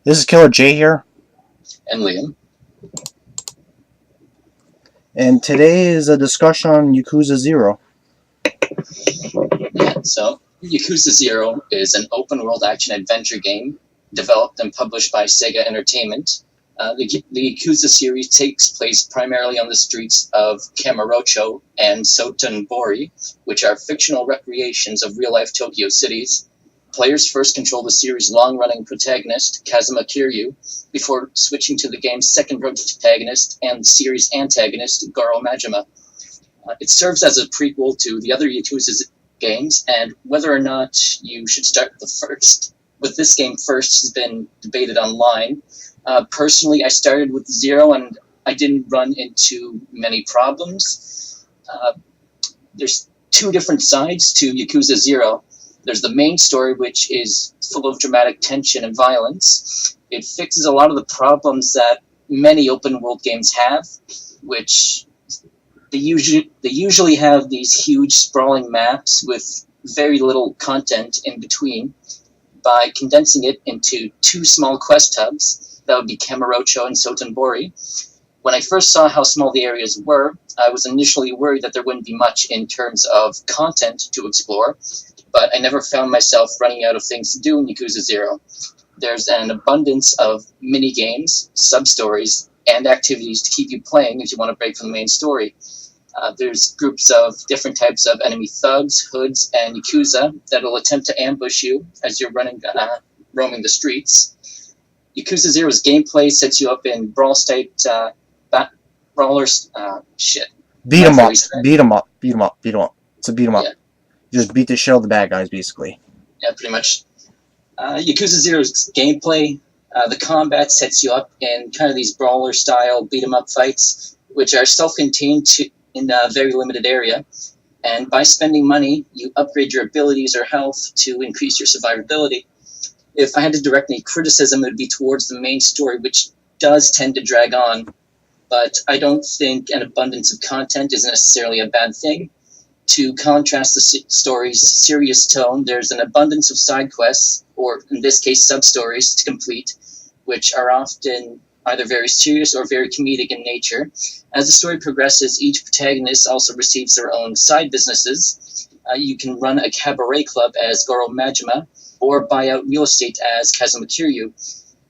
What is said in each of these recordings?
This is Killer J here, And Liam. and today is a discussion on Yakuza 0. Yeah, so Yakuza 0 is an open-world action-adventure game developed and published by Sega Entertainment. The Yakuza series takes place primarily on the streets of Kamurocho and Sotenbori, which are fictional recreations of real-life Tokyo cities. Players first control the series' long-running protagonist, Kazuma Kiryu, before switching to the game's second protagonist and the series' antagonist, Goro Majima. It serves as a prequel to the other Yakuza games, and whether or not you should start with this game first has been debated online. Personally, I started with 0 and I didn't run into many problems. There's two different sides to Yakuza 0. There's the main story, which is full of dramatic tension and violence. It fixes a lot of the problems that many open world games have, which they usually have these huge sprawling maps with very little content in between. By condensing it into two small quest hubs, that would be Kamurocho and Sotenbori. When I first saw how small the areas were, I was initially worried that there wouldn't be much in terms of content to explore, but I never found myself running out of things to do in Yakuza 0. There's an abundance of mini-games, sub-stories, and activities to keep you playing if you want to break from the main story. There's groups of different types of enemy thugs, hoods, and Yakuza that'll attempt to ambush you as you're roaming the streets. Yakuza 0's gameplay sets you up in brawlers. Beat 'em up, beat 'em up, beat 'em up, beat 'em up. It's a beat 'em up. Yeah. You just beat the shit out of the bad guys, basically. Yeah, pretty much. Yakuza 0's gameplay, the combat sets you up in kind of these brawler-style beat-em-up fights, which are self-contained in a very limited area. And by spending money, you upgrade your abilities or health to increase your survivability. If I had to direct any criticism, it would be towards the main story, which does tend to drag on. But I don't think an abundance of content is necessarily a bad thing. To contrast the story's serious tone, there's an abundance of side quests, or in this case, sub-stories, to complete, which are often either very serious or very comedic in nature. As the story progresses, each protagonist also receives their own side businesses. You can run a cabaret club as Goro Majima, or buy out real estate as Kazuma Kiryu,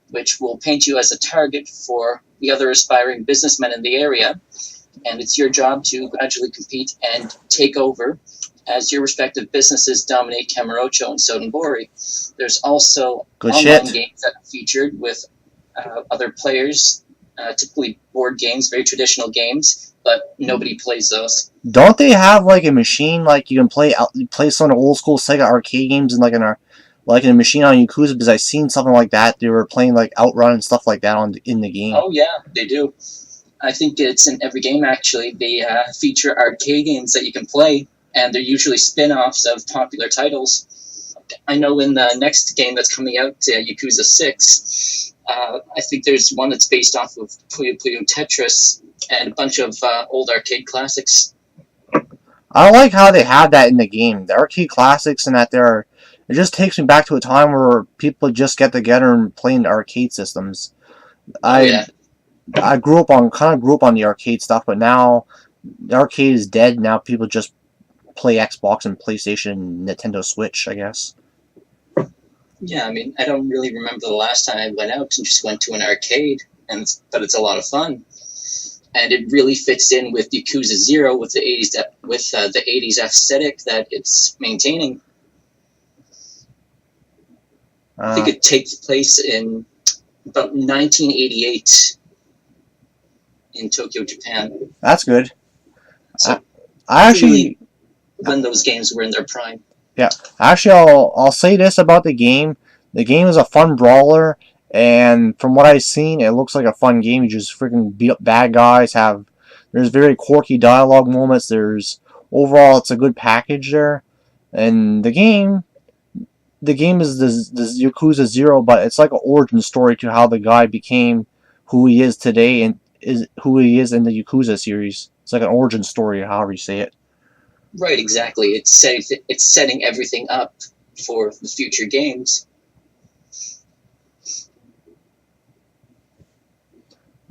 which will paint you as a target for the other aspiring businessmen in the area. And it's your job to gradually compete and take over as your respective businesses dominate Kamurocho and Sotenbori. There's also online games that are featured with other players, typically board games, very traditional games, but nobody plays those. Don't they have like a machine like you can play some of the old school Sega arcade games in like in a machine on Yakuza? Because I've seen something like that. They were playing like Outrun and stuff like that in the game. Oh yeah, they do. I think it's in every game, actually. They feature arcade games that you can play, and they're usually spin-offs of popular titles. I know in the next game that's coming out, Yakuza 6, I think there's one that's based off of Puyo Puyo Tetris and a bunch of old arcade classics. I like how they have that in the game. The arcade classics and that it just takes me back to a time where people just get together and play in the arcade systems. I grew up on the arcade stuff, but now the arcade is dead. Now people just play Xbox and PlayStation and Nintendo Switch, I guess. Yeah, I mean, I don't really remember the last time I went out and just went to an arcade, but it's a lot of fun, and it really fits in with Yakuza 0 with the 80s aesthetic that it's maintaining. I think it takes place in about 1988. In Tokyo, Japan. That's good. So I actually when those games were in their prime. Yeah, actually, I'll say this about the game. The game is a fun brawler, and from what I've seen, it looks like a fun game. You just freaking beat up bad guys. There's very quirky dialogue moments. Overall, it's a good package there, and the game is the Yakuza 0, but it's like an origin story to how the guy became who he is today and who he is in the Yakuza series. It's like an origin story, however you say it. Right, exactly. It's setting everything up for the future games.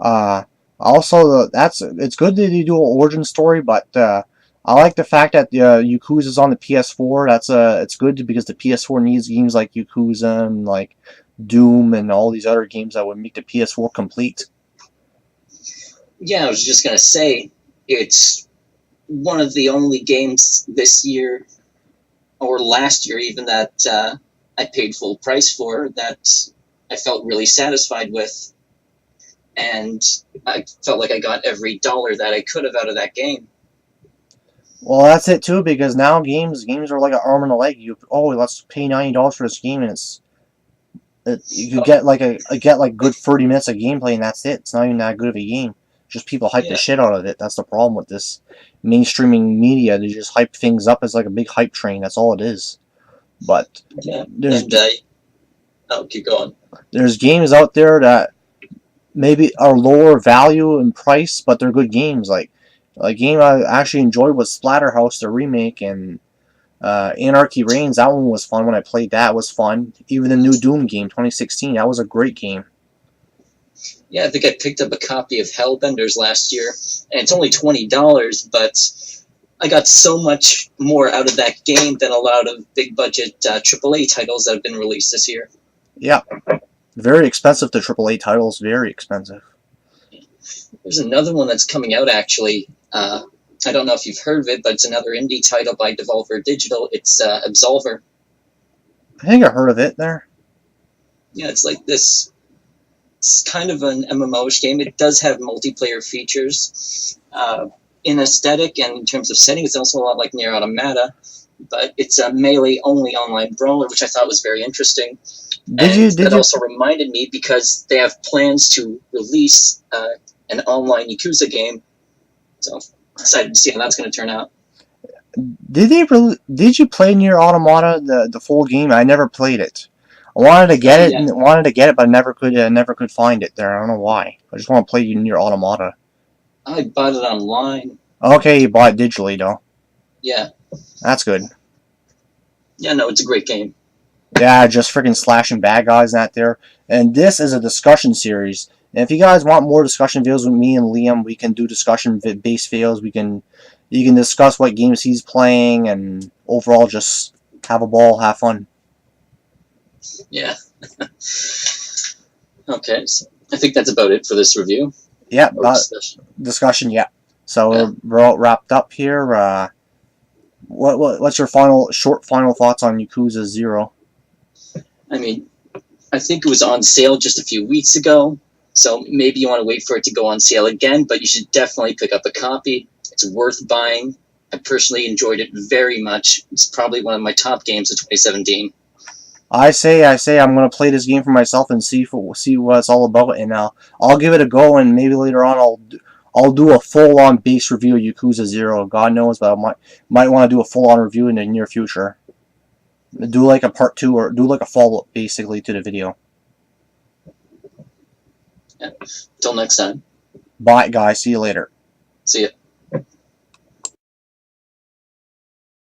Also, it's good that you do an origin story, but I like the fact that Yakuza's on the PS4. It's good because the PS4 needs games like Yakuza and like Doom and all these other games that would make the PS4 complete. Yeah, I was just gonna say it's one of the only games this year or last year even that I paid full price for that I felt really satisfied with, and I felt like I got every dollar that I could have out of that game. Well, that's it too, because now games are like an arm and a leg. Let's pay $90 for this game, and you get like get like good 30 minutes of gameplay, and that's it. It's not even that good of a game. Just people hype the Yeah, shit out of it. That's the problem with this mainstreaming media. They just hype things up as like a big hype train. That's all it is. But yeah, there's and oh, keep going. there's games out there that maybe are lower value in price, but they're good games. Like a game I actually enjoyed was Splatterhouse, the remake, and Anarchy Reigns. That one was fun when I played that. It was fun. Even the new Doom game, 2016, that was a great game. Yeah, I think I picked up a copy of Hellbenders last year, and it's only $20, but I got so much more out of that game than a lot of big budget AAA titles that have been released this year. Yeah, very expensive to AAA titles. Very expensive. There's another one that's coming out actually. I don't know if you've heard of it, but it's another indie title by Devolver Digital. It's Absolver. I think I heard of it there. Yeah, it's like this. It's kind of an MMO-ish game. It does have multiplayer features. In aesthetic and in terms of setting, it's also a lot like Nier Automata, but it's a melee-only online brawler, which I thought was very interesting. That also reminded me because they have plans to release an online Yakuza game, so I'm excited to see how that's going to turn out. Did you play Nier Automata the full game? I never played it. I wanted to get it, but I never could find it there. I don't know why. I just want to play Nier Automata. I bought it online. Okay, you bought it digitally though. Yeah. That's good. Yeah, no, it's a great game. Yeah, just freaking slashing bad guys out there. And this is a discussion series. And if you guys want more discussion videos with me and Liam, we can do discussion-based videos. You can discuss what games he's playing, and overall just have a ball, have fun. Yeah. Okay, so I think that's about it for this review. Yeah, discussion. Yeah. So we're all wrapped up here. What's your final thoughts on Yakuza 0? I mean, I think it was on sale just a few weeks ago, so maybe you want to wait for it to go on sale again, but you should definitely pick up a copy. It's worth buying. I personally enjoyed it very much. It's probably one of my top games of 2017. I say I'm gonna play this game for myself and see what it's all about, and I'll give it a go, and maybe later on I'll do a full-on base review of Yakuza 0. God knows, but I might want to do a full-on review in the near future. Do like a part 2 or do like a follow-up basically to the video. Yeah. Till next time. Bye, guys. See you later. See ya.